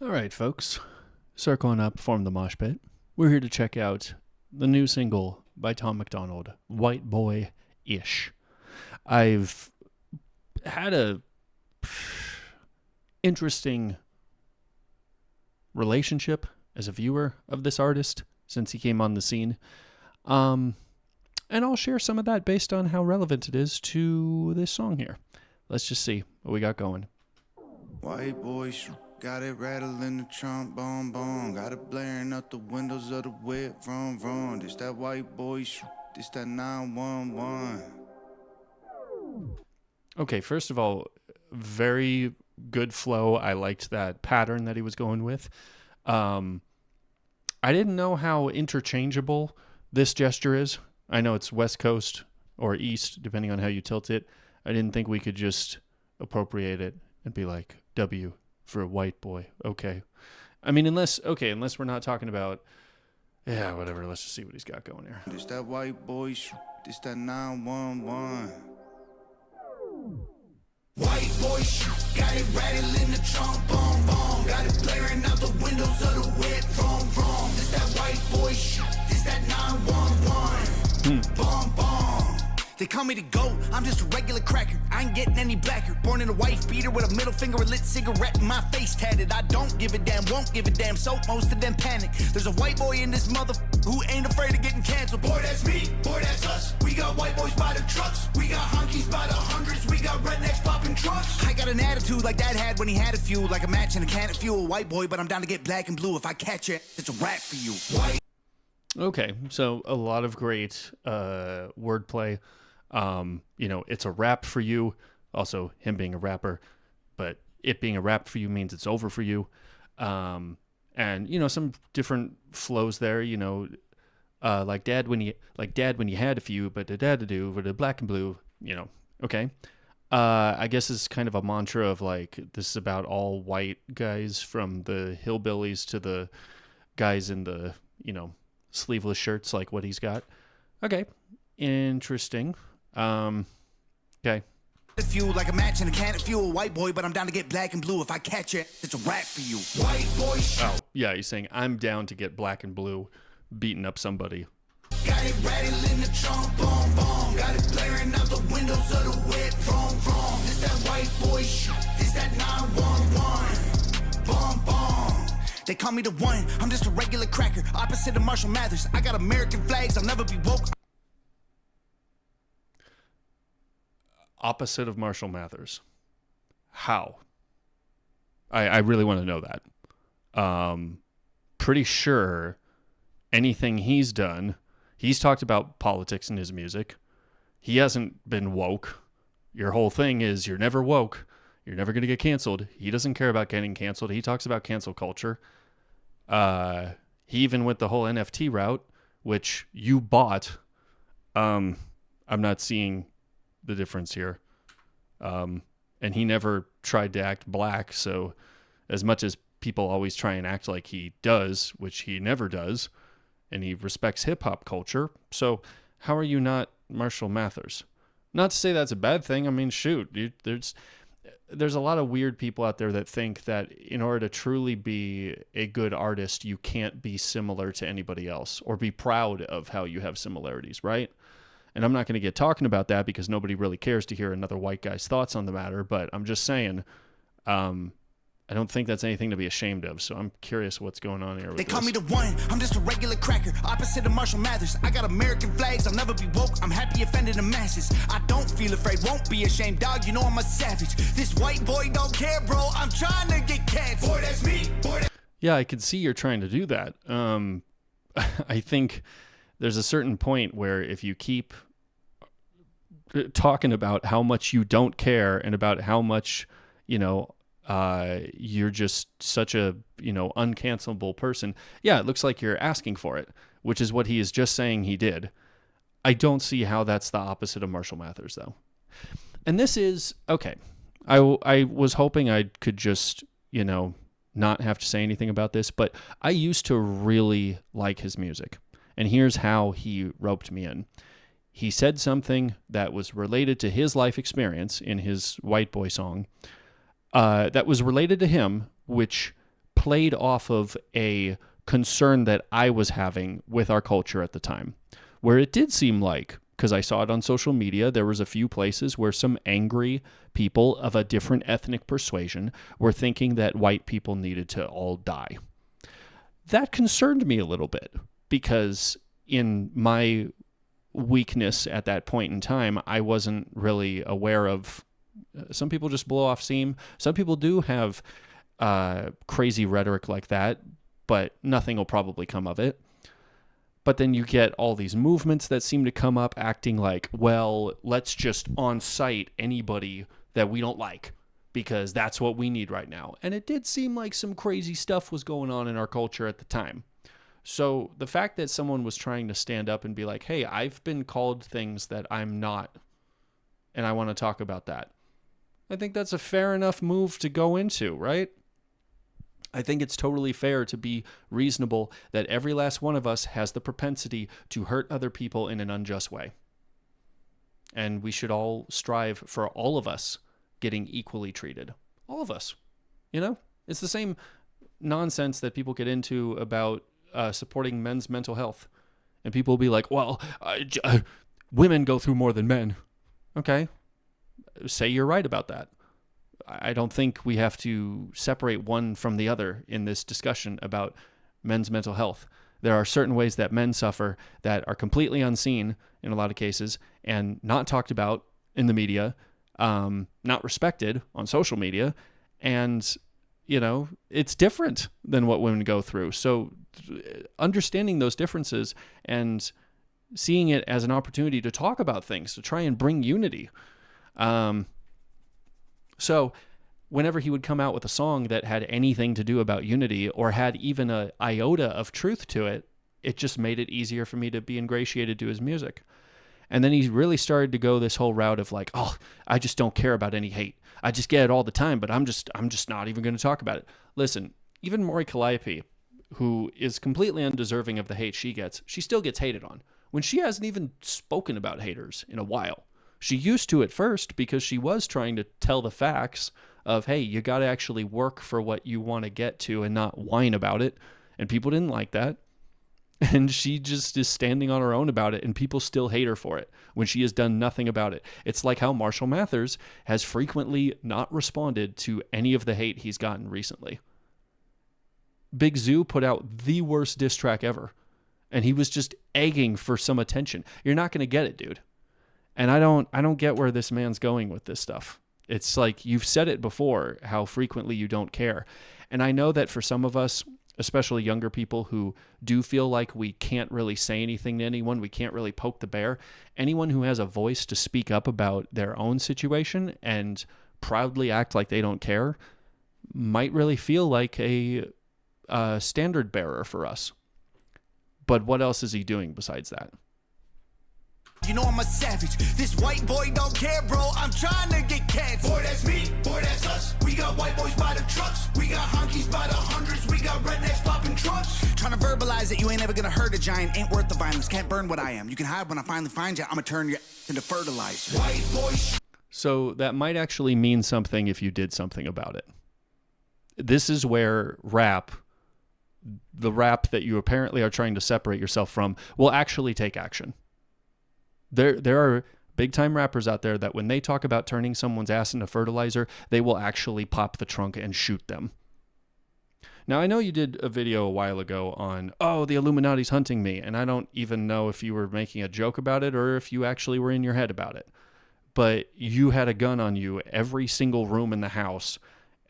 All right, folks. Circling up, form the mosh pit. We're here to check out the new single by Tom MacDonald, Whiteboy-ish. I've had a interesting relationship as a viewer of this artist since he came on the scene. And I'll share some of that based on how relevant it is to this song here. Let's just see what we got going. White boy, got it rattling the trombone, boom. Got it blaring out the windows of the whip, vroom, vroom. This that white boy, this that 911. Okay, first of all, very good flow. I liked that pattern that he was going with. I didn't know how interchangeable this gesture is. I know it's West Coast or East, depending on how you tilt it. I didn't think we could just appropriate it and be like, W for a white boy. Okay. I mean, unless we're not talking about, yeah, whatever. Let's just see what he's got going here. This that white boy, this that 911. White boy, got it rattling the trombone, boom. Got it blaring out the windows of the whip, vroom, vroom. This that white boy, this that 911. Boom, boom. They call me the GOAT, I'm just a regular cracker. I ain't getting any blacker. Born in a wife beater with a middle finger, a lit cigarette, and my face tatted. I don't give a damn, won't give a damn, so most of them panic. There's a white boy in this mother who ain't afraid of getting canceled. Boy, that's me, boy, that's us. We got white boys by the trucks. We got honkies by the hundreds. We got rednecks popping trucks. I got an attitude like Dad had when he had a few, like a match and a can of fuel. White boy, but I'm down to get black and blue. If I catch it, it's a rap for you. White. Okay, so a lot of great wordplay. It's a rap for you. Also, him being a rapper, but it being a rap for you means it's over for you. And some different flows there. Like dad when you had a few, but the dad to do with the black and blue. Okay. I guess it's kind of a mantra of like this is about all white guys from the hillbillies to the guys in the sleeveless shirts, like what he's got. Okay, interesting. Okay. Fuel like a match and a can of fuel. White boy, but I'm down to get black and blue. If I catch it, it's a rap for you. White boy. Oh, yeah, he's saying I'm down to get black and blue, beating up somebody. Got it rattling the trombone, boom. Got it blaring out the windows of the whip, vroom, vroom. This that white boy, this that 911. Boom, boom. They call me the one. I'm just a regular cracker, opposite of Marshall Mathers. I got American flags. I'll never be woke. Opposite of Marshall Mathers. How? I really want to know that. Pretty sure anything he's done, he's talked about politics in his music. He hasn't been woke. Your whole thing is you're never woke. You're never going to get canceled. He doesn't care about getting canceled. He talks about cancel culture. He even went the whole NFT route, which you bought. I'm not seeing the difference here. And he never tried to act black, so as much as people always try and act like he does, which he never does, and he respects hip-hop culture, so how are you not Marshall Mathers? Not to say that's a bad thing. I mean, shoot, dude, there's a lot of weird people out there that think that in order to truly be a good artist, you can't be similar to anybody else or be proud of how you have similarities, right? And I'm not going to get talking about that because nobody really cares to hear another white guy's thoughts on the matter. But I'm just saying, I don't think that's anything to be ashamed of. So I'm curious what's going on here with They call this. me the one. I'm just a regular cracker, opposite of Marshall Mathers. I got American flags. I'll never be woke. I'm happy offending the masses. I don't feel afraid, won't be ashamed, dog. You know I'm a savage. This white boy don't care, bro. I'm trying to get canceled. Boy, that's me. Boy, Yeah, I can see you're trying to do that. I think there's a certain point where if you keep talking about how much you don't care and about how much, you're just such a, uncancelable person. Yeah, it looks like you're asking for it, which is what he is just saying he did. I don't see how that's the opposite of Marshall Mathers, though. And this is, okay, I was hoping I could just, not have to say anything about this, but I used to really like his music. And here's how he roped me in. He said something that was related to his life experience in his White Boy song, that was related to him, which played off of a concern that I was having with our culture at the time, where it did seem like, because I saw it on social media, there was a few places where some angry people of a different ethnic persuasion were thinking that white people needed to all die. That concerned me a little bit, because in my weakness at that point in time, I wasn't really aware of, some people just blow off steam. Some people do have crazy rhetoric like that, but nothing will probably come of it. But then you get all these movements that seem to come up acting like, well, let's just on-site anybody that we don't like, because that's what we need right now. And it did seem like some crazy stuff was going on in our culture at the time. So the fact that someone was trying to stand up and be like, hey, I've been called things that I'm not, and I want to talk about that, I think that's a fair enough move to go into, right? I think it's totally fair to be reasonable that every last one of us has the propensity to hurt other people in an unjust way. And we should all strive for all of us getting equally treated. All of us. You know? It's the same nonsense that people get into about supporting men's mental health. And people will be like, well, women go through more than men. Okay. Say you're right about that. I don't think we have to separate one from the other in this discussion about men's mental health. There are certain ways that men suffer that are completely unseen in a lot of cases and not talked about in the media, not respected on social media. And, you know, it's different than what women go through. So understanding those differences and seeing it as an opportunity to talk about things, to try and bring unity. So whenever he would come out with a song that had anything to do about unity or had even an iota of truth to it, it just made it easier for me to be ingratiated to his music. And then he really started to go this whole route of like, oh, I just don't care about any hate. I just get it all the time, but I'm just not even going to talk about it. Listen, even Maury Calliope, who is completely undeserving of the hate she gets, she still gets hated on when she hasn't even spoken about haters in a while. She used to at first because she was trying to tell the facts of, hey, you got to actually work for what you want to get to and not whine about it. And people didn't like that. And she just is standing on her own about it, and people still hate her for it when she has done nothing about it. It's like how Marshall Mathers has frequently not responded to any of the hate he's gotten recently. Big Zoo put out the worst diss track ever, and he was just egging for some attention. You're not going to get it, dude. And I don't get where this man's going with this stuff. It's like, you've said it before, how frequently you don't care. And I know that for some of us, especially younger people who do feel like we can't really say anything to anyone, we can't really poke the bear, anyone who has a voice to speak up about their own situation and proudly act like they don't care might really feel like a standard bearer for us. But what else is he doing besides that? You know I'm a savage. This white boy don't care, bro. I'm trying to get cats. Boy, that's me. Boy, that's us. We got white boys by the trucks. We got honkies by the hundreds. We got rednecks popping trunks. Trying to verbalize it. You ain't ever gonna hurt a giant. Ain't worth the violence. Can't burn what I am. You can hide when I finally find you. I'ma turn you into fertilizer. White boy. So that might actually mean something if you did something about it. This is where the rap that you apparently are trying to separate yourself from, will actually take action. There are big-time rappers out there that when they talk about turning someone's ass into fertilizer, they will actually pop the trunk and shoot them. Now, I know you did a video a while ago on, oh, the Illuminati's hunting me, and I don't even know if you were making a joke about it or if you actually were in your head about it. But you had a gun on you every single room in the house,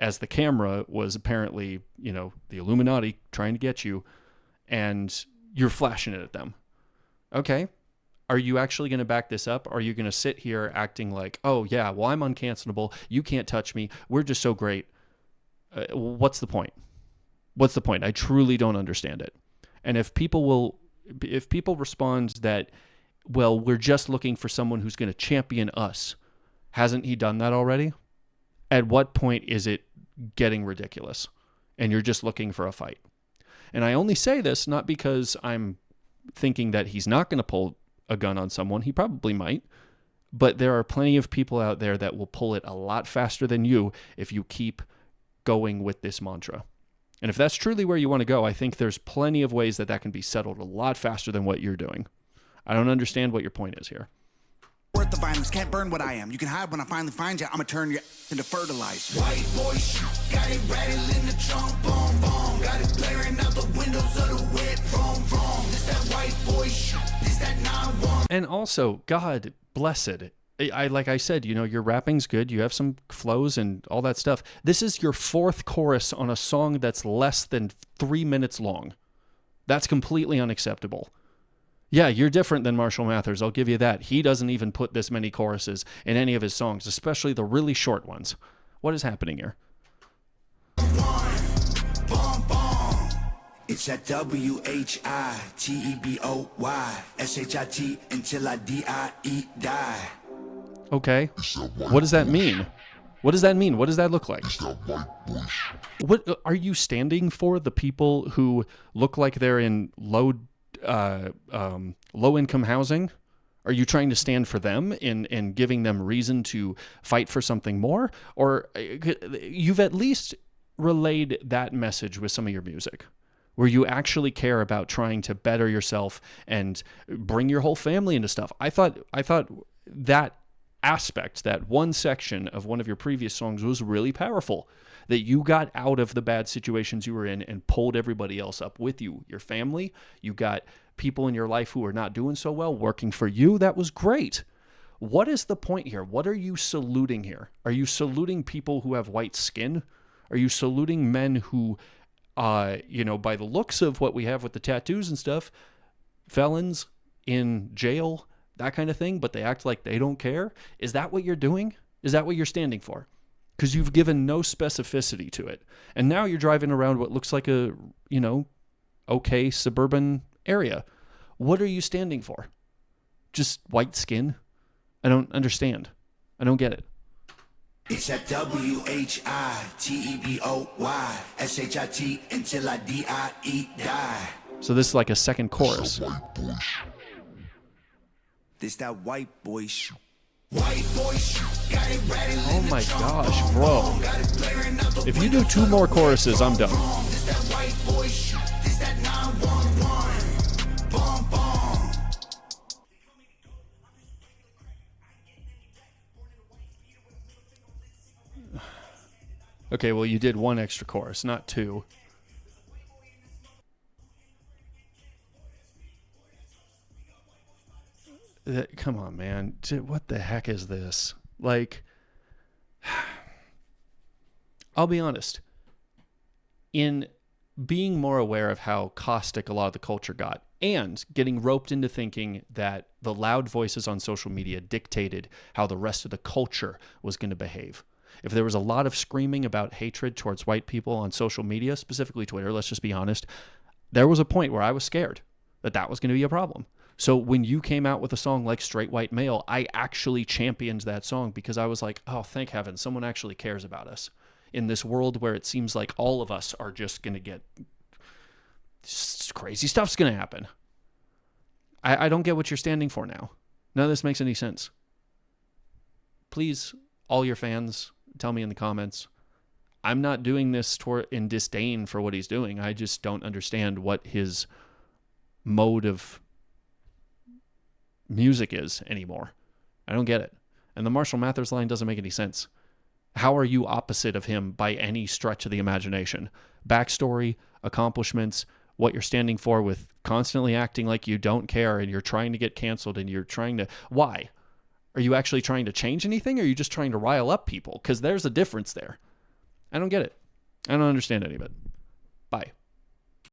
as the camera was apparently, you know, the Illuminati trying to get you, and you're flashing it at them. Okay. Are you actually going to back this up? Are you going to sit here acting like, oh, yeah, well, I'm uncancelable. You can't touch me. We're just so great. What's the point? What's the point? I truly don't understand it. And if people respond that, well, we're just looking for someone who's going to champion us, hasn't he done that already? At what point is it getting ridiculous and you're just looking for a fight? And I only say this not because I'm thinking that he's not going to pull a gun on someone. He probably might, but there are plenty of people out there that will pull it a lot faster than you if you keep going with this mantra. And if that's truly where you want to go, I think there's plenty of ways that can be settled a lot faster than what you're doing. I don't understand what your point is here. Worth the violence, can't burn what I am. You can hide when I finally find you. I'ma turn you into fertilizer. White boy shit, got it rattling the trunk, boom, boom. Got it blaring out the windows of the whip, vroom, vroom. This that white boy shit, this that 911. And also, God bless it. Like I said, your rapping's good. You have some flows and all that stuff. This is your fourth chorus on a song that's less than 3 minutes long. That's completely unacceptable. Yeah, you're different than Marshall Mathers. I'll give you that. He doesn't even put this many choruses in any of his songs, especially the really short ones. What is happening here? It's that WHITEBOY until I DIE die. Okay. What does that mean? What does that mean? What does that look like? What are you standing for? The people who look like they're in low income housing? Are you trying to stand for them in giving them reason to fight for something more? Or you've at least relayed that message with some of your music, where you actually care about trying to better yourself and bring your whole family into stuff. I thought that aspect, that one section of one of your previous songs was really powerful, that you got out of the bad situations you were in and pulled everybody else up with you. Your family, you got people in your life who are not doing so well working for you. That was great. What is the point here? What are you saluting here? Are you saluting people who have white skin? Are you saluting men who, by the looks of what we have with the tattoos and stuff, felons in jail, that kind of thing, but they act like they don't care? Is that what you're doing? Is that what you're standing for? Because you've given no specificity to it. And now you're driving around what looks like a, okay suburban area. What are you standing for? Just white skin? I don't understand. I don't get it. It's at WHITEBOY until I DIE die. So this is like a second chorus. This that white boy shit. White boy shit. Got it rattling. Oh my gosh, bro. If you do two more choruses, I'm done. This that white boy shit. This that 911. Bomb bomb. Okay, well, you did one extra chorus, not two. Come on, man. What the heck is this? Like, I'll be honest. In being more aware of how caustic a lot of the culture got, and getting roped into thinking that the loud voices on social media dictated how the rest of the culture was going to behave. If there was a lot of screaming about hatred towards white people on social media, specifically Twitter, let's just be honest, there was a point where I was scared that was going to be a problem. So when you came out with a song like Straight White Male, I actually championed that song because I was like, oh, thank heaven, someone actually cares about us in this world where it seems like all of us are just going to get crazy stuff's going to happen. I don't get what you're standing for now. None of this makes any sense. Please, all your fans, tell me in the comments. I'm not doing this in disdain for what he's doing. I just don't understand what his mode of music is anymore. I don't get it. And the Marshall Mathers line doesn't make any sense. How are you opposite of him by any stretch of the imagination? Backstory, accomplishments, what you're standing for with constantly acting like you don't care and you're trying to get canceled and you're trying to... Why? Are you actually trying to change anything or are you just trying to rile up people? Because there's a difference there. I don't get it. I don't understand any of it.